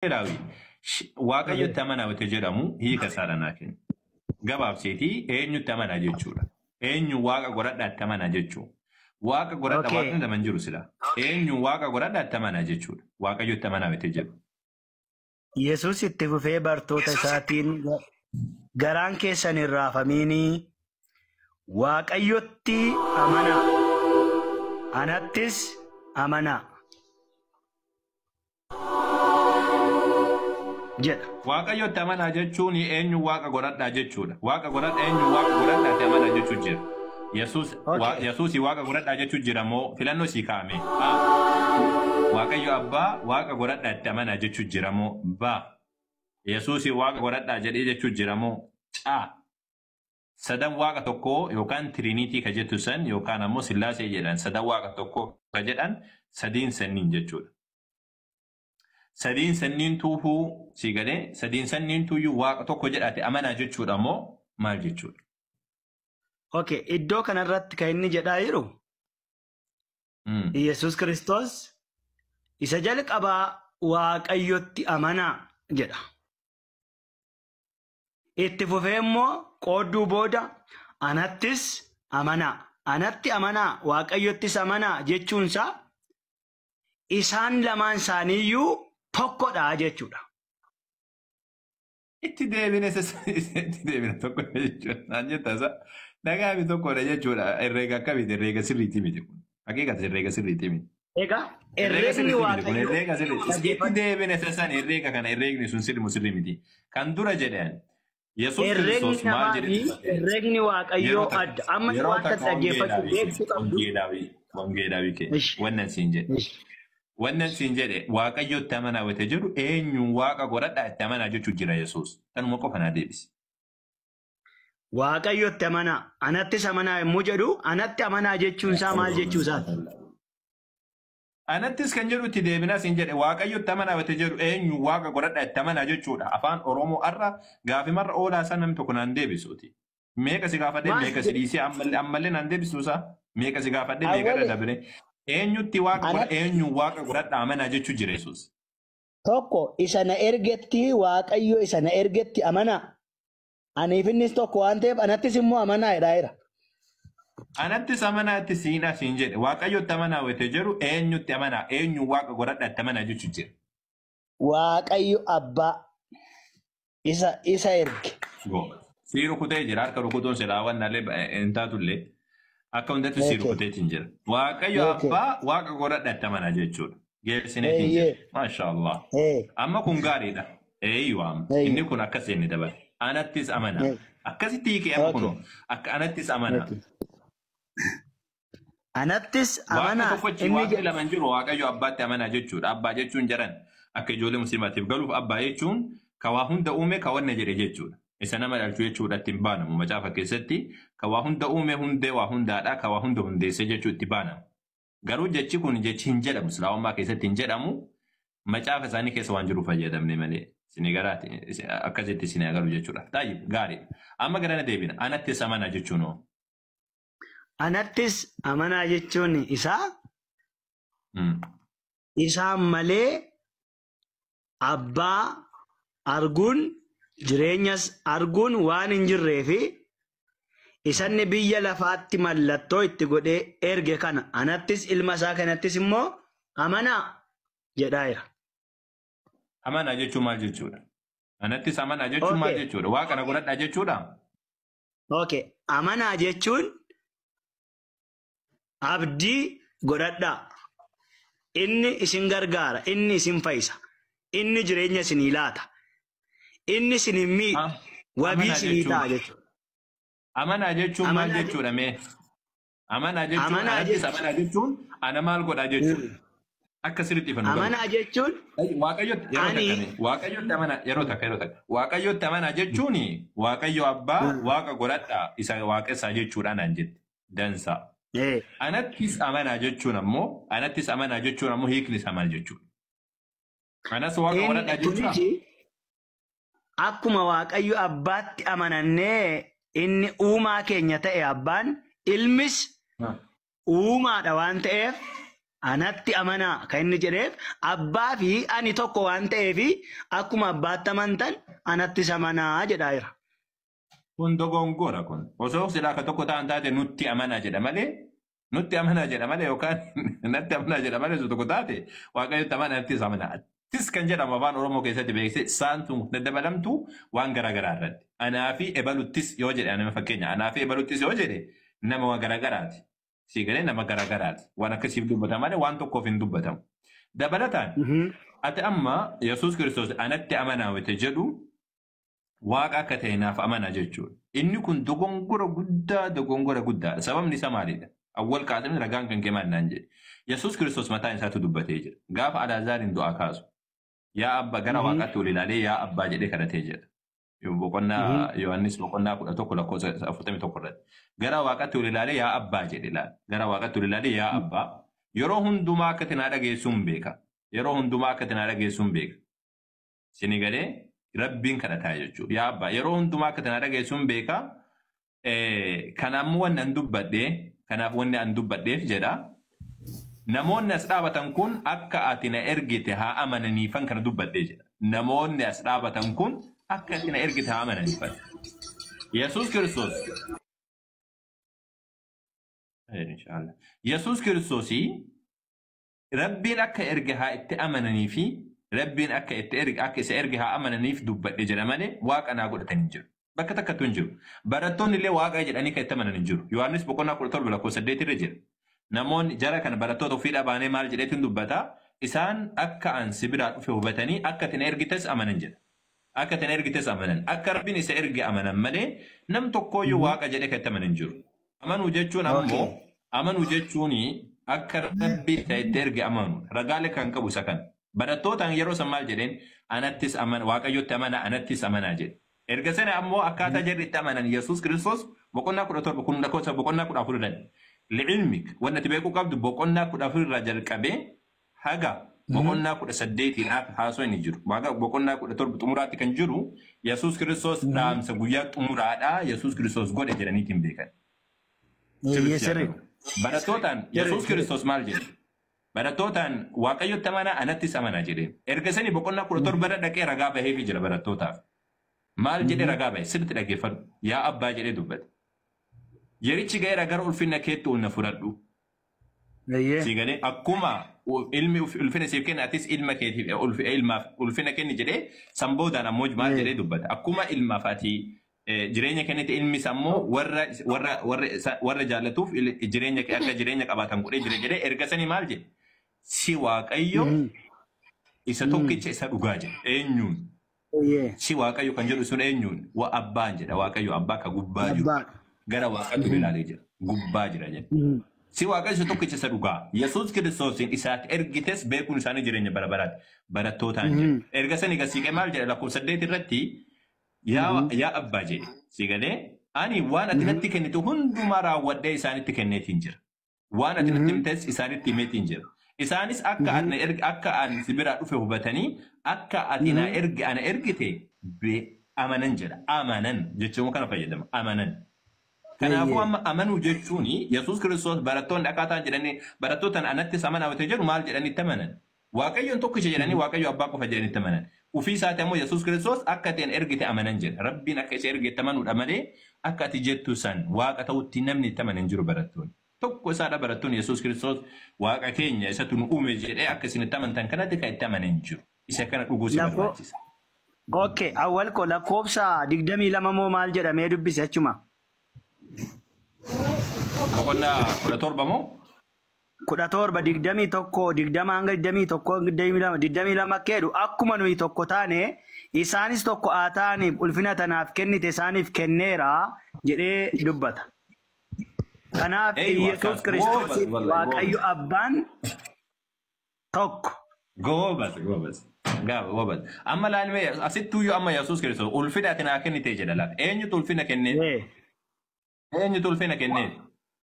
Rawi waaqayyo tamana wate jedhamu hiika saadhanaakin gabaabseetii eenyu tamana jechuudha. Eenyu waaqa godhadhaa tamana jechuudha. Waaqa godhadhaa waaqni naman jiru sila. Eenyu waaqa godhadhaa tamana jechuudha. Waaqayyo tamana wate jedhu. Yesuus itti fufee bartoota isaatiin garaan keessan hin raafamiinii waaqayyotti amanaa anattis amanaa. Waaqayyo tamana jechuun eenyu waaqa godhadhaa jechuudha. Waaqa godhadhaa eenyu waaqa godhadhaa tamana jechuun jira. Yesuus waaqa godhadhaa jechuun jira moo filannoo sii kaa'ame. Waaqayyo abbaa waaqa godhadhaa tamana jechuun jira moo ba. Yesuus waaqa godhadhaa jedhee jechuun jira moo caa. Sadan waaqa tokko yookaan tiriiniitii ka jettu san yookaan ammoo sillaasee jedhan sadan waaqa tokko ka jedhan sadiin sanniin jechuudha. Sadiin sanniin tuufuu si galee sadiin sanniin tuuyyuu waaqa tokko jedhate amanaa jechuudha moo maal jechuudha? Okay, iddoo kanarratti kan inni jedhaa jiru Yesuus Kiristoos isa jalqabaa waaqayyotti amanaa jedha. Itti fufee immoo qoodduu booda anattis amanaa. Anatti amanaa waaqayyottis amanaa jechuunsaa isaan lamaan isaaniiyyuu tokkodha jechuudha. Itti deebine tokko jechuudha. Naan jettaasa dhagaami tokkodha jechuudha. Herreega akkamiiti? Herreega sirriitii miti kun. Haqiiqata herreega sirriitii miti. Egaa herreegni waaqayyo herreega sirriitii. Itti deebine sassan herreega kana herreegni sun sirrii miti. Kan dura jedhan Yesuus Kiristoos maal jedhe? Herreegni waaqayyoo adda. Amma wanta dhaggeeffachuu beeksuu qabdu. Wangeedaabii kee wannan siin jedhe. Wannan siin jedhe waaqayyo itti amanaa wate jedhu eenyu waaqa godhadhaa itti amanaa jechuun jira Yesuus. Kanuma qofa naa deebisi. Waaqayyo itti amanaa anattis amanaa yommuu jedhu anatti amanaa jechuun isaa maal jechuu isaati? Anattis kan jedhu itti deebinaa siin jedhe waaqayyo itti amanaa wate jedhu eenyu waaqa godhadhaa itti amanaa jechuudha. Afaan Oromoo har'a gaafimarra oolaa isaa namni tokko naan deebisuuti. Meeqa si gaafadhee meeqa si dhiisee ammallee naan deebisuusaa meeqa si gaafadhee meeqa dadhabine. Eenyutti waaqa godhadhaa amanaa jechuu jira Yesuus. Tokko isa na ergetti waaqayyo isa na ergetti amanaa. Aniif innis tokko waan ta'eef anattis immoo amanaa jedhaa jira. Anattis amanaa itti siinaa siin jedhe waaqayyotti amanaa wate jedhu eenyutti amanaa eenyu waaqa godhadhaa itti amanaa jechuu jira. Waaqayyo abbaa isa erge. Sii rukutee jira harka rukutuun silaa wannaalee hin taatullee. Akka hundatti si rukuteetiin jira. Waaqayyo abbaa waaqa godhadhaa itti amanaa jechuudha. Geessineetiin jira. Maashaallah. Amma kun gaariidha. Eeyyuu inni kun akkas inni dabale. Anattis amanaa. Akkasitti hiikee amma kunoo akka anattis amanaa. Anattis amanaa. Waaqa tokkochi waaqni lama jiru waaqayyo abbaatti amanaa jechuudha. Abbaa jechuun jaran akka ijoollee musliimaatiif galuuf abbaa jechuun ka waa hunda uume ka wanna jedhe jechuudha. Isa nama dhalchuu jechuudha ittiin baanamu macaafa keessatti ka waa hunda uume hundee waa hundaadha ka waa hunda hundeessee jechuu itti baanamu. Garuu jechi kun jechi hin jedhamu islaamummaa keessatti hin jedhamu macaafa isaanii keessa waan jiru fayyadamne malee isin garaati akkasitti isin agaru jechuudha. Taayib gaarii amma garana deebina anattis amanaa jechuun hoo. Anattis amanaa jechuun isaan malee abbaa arguun jireenyas arguun waan hin jirree fi isanni biyya lafaatti mallattoo itti godhee erge kana anattis ilma isaa kanattis immoo amanaa jedhaa jira. Amanaa jechuun maal jechuudha? Anattis amanaa jechuun maal jechuudha? Waaqa na godhadhaa jechuudha? Okay, amanaa jechuun abdii godhadhaa. Inni isin gargaara, inni isin fayyisa, inni jireenya isinii laata. Inni isin miidha wabii isinii ta'a jechuudha. Amanaa jechuun maal jechuudha mee? Amanaa jechuun ana maal godhaa jechuudha. Akka sirriitti ifan dhugamu. Amanaa jechuun waaqayyotti amanaa yeroo takka. Waaqayyotti amanaa jechuun waaqayyo abbaa waaqa godhadhaa isa waaqessaa jechuudha naan jette dansaa. Anattis amanaa jechuun ammoo hiikni isaa maal jechuudha. Anas waaqa godhadhaa jechuudha. Akkuma waaqayyo abbaatti amanannee inni uumaa keenya ta'e abbaan ilmis uumaadha waan ta'eef anatti amanaa kan inni jedheef abbaa fi ani tokko waan ta'eef akkuma abbaatti amantan anattis amanaa jedhaa jira. Kun dogongora kun. Osoo silaa ka tokko ta'an taate nutti amanaa jedha malee. Nutti amanaa jedha malee yookaan natti amanaa jedha malee tokko taate waaqayyotti amanaa nattis amanaa. Tis kan jedhamu afaan Oromoo keessatti beeksise saantu daddabalamtu waan garaagaraa irratti. Anaa fi ebaluttis yoo jedhe nama fakkeenya anaa fi ebaluttis yoo jedhe nama waan garaagaraati. Si galee nama garaagaraati. Waan akkasiif dubbatamu malee waan tokkoof hin dubbatamu. Dabalataan ati amma Yesuus Kiristoos anatti amanaa wete jedhu waaqa akka ta'e naaf amanaa jechuudha. Inni kun dogongora guddaa. Sababni isaa maalidha? Awwal kaasanii ragaan kan kennaan jedhe. Yesuus Kiristoos mataan isaatu dubbatee jira. Gaafa Alaazaariin du'aa kaasu. Yaa abbaa gara waaqaatti ol ilaalee yaa abbaa jedhee kadhatee jedha. Boqonnaa Yohaannis boqonnaa 11 lakkoofsa 41 irratti. Gara waaqaatti ol ilaalee yaa abbaa jedhe ilaala. Gara waaqaatti ol ilaalee yaa abbaa. Yeroo hundumaa akka tinaa dhageessuun beeka. Yeroo hundumaa akka tinaa dhageessuun beeka. Sini galee rabbiin kadhataa jechuudha. Yaa abbaa yeroo hundumaa akka tinaa dhageessuun beeka. Kanaafuu wanni an dubbadhee kanaaf wanni an dubbadheef jedha. Namoonni as dhaabatan kun akka ati na ergite haa amananiifan kana dubbadhee jedha. Namoonni as dhaabatan kun akka ati na ergite haa amananiifan. Yesuus Kiristoos. Yesuus Kiristoosii rabbiin akka erge haa itti amananii fi rabbiin akka isa erge haa amananiif dubbadhe jedha malee waaqa naa godhatanii jiru. Bakka takkattuu hin jiru. Barattoonni illee waaqa jedhanii kan itti amanan hin jiru. Yohaannis boqonnaa 17 lakkoofsa 8 irra jira. Namoonni jara kana barattoota ofii dhabaanee maal jedheetiin dubbata isaan akka an sibiraa dhufe hubatanii akka ati na ergites amanan jedha. Akka ati na ergites amanan. Akka rabbiin isa erge amanan malee nam tokkooyyuu waaqa jedhee kan itti amanan jiru. Amanuu jechuun ammoo amanuu jechuun akka rabbiin isa itti erge amanu ragaalee kan qabu isa kan. Barattootaan yeroo san maal jedheen anattis amana waaqayyotti amana anattis amanaa jedhe. Erga sana ammoo akkaataa jarri itti amanan Yesuus Kiristoos boqonnaa 17 kun lakkoofsa boqonnaa 14 لعلمك وانا تبيكو قبض بقولنا كده في الرجال كبه حاجة بقولنا كده سديتي العاب حاسو ينجرو بقولنا كده تربط أموراتي كنجرو يسوع كريستوس نام سبويات أمورات يسوع كريستوس قد جراني تيم بيكان براتوتان يسوع كريستوس مالجر براتوتان واقعي التمانة أنا تسمعنا جرين إركسني بقولنا كده تربط دكير رجابه هي في جرا براتوتا مالجر رجابه سبت رجفر يا أبا جري دوبت Yerichi gaira gara ulfina keetti ol na fudhadhu. Sigale akkuma ilmi ulfina siif kenna atis ilma keetiif ulfina kenni jedhee samboodhaan ammoo maal jedhee dubbata. Akkuma ilmaaf ati jireenya kennite ilmis ammoo warra jaallatuuf jireenya akka jireenya qabaatan godhee jira jedhee erga sanii maal jedhe si waaqayyo isa tokkicha isa dhugaa jedhe eenyuun. Si waaqayyo kan jedhu sun eenyuun wa abbaan jedha waaqayyo abbaa ka gubbaa jiru. Gara waaqatu ilaalee jira. Gubbaa jira jedha. Si waaqayyo tokkicha isa dhugaa. Yesuus Kiristoosiin isaatti ergites beekuun isaanii jireenya bara baraati. Barattootaan jedha. Erga sanii gasiiqee maal jedha lakkoofsa 8 irratti yaa abbaa jedhe. Sigalee ani waan ati natti kennite hundumaa raawwadhee isaanitti kenneetiin jira. Waan ati natti himtes isaanitti himeetiin jira. Isaanis akka ani sibiraa dhufe hubatanii akka ati ana ergite amanan jedha. Amanan jechuun kana fayyadama. Amanan. Kanaafuu amma amanuu jechuun Yesuus Kiristoos barattoonni akkaataa jedhanii barattootaan anattis amanaa wate jedhu maal jedhanii itti amanan. Waaqayyoon tokkicha jedhanii waaqayyo abbaa qofa jedhanii itti amanan. Ufii isaati ammoo Yesuus Kiristoos akka ati ergite amanan jedha. Rabbiin akka isa ergite amanuudha malee akka ati jettu san waaqa ta'utti namni itti amanan jiru barattoonni. Tokko isaadha barattoonni Yesuus Kiristoos waaqa keenya isatu nu uume jedhee akka isin itti amantan kanatti kan itti amanan jiru. Isa kana dhuguu si barbaachisa. Okay, awwal ko lakkoofsa 22 moo maal jedhamee dubbise achuma? Boqonnaa 17 moo? 17 21 hanga 21 22 keedhu akkuma nuyi tokko taane isaanis tokko haa ta'aniif ulfina tanaaf kennite isaaniif kenneera jedhee dubbata. Kanaaf Yesuus Kiristoos waaqayyo abbaan tokko. Goobas. Amma laalmee asittuyyuu amma Yesuus Kiristoos ulfina ati naa kennite jedha laata. Eenyutu ulfina kennee? Eenyutu ulfina kennee?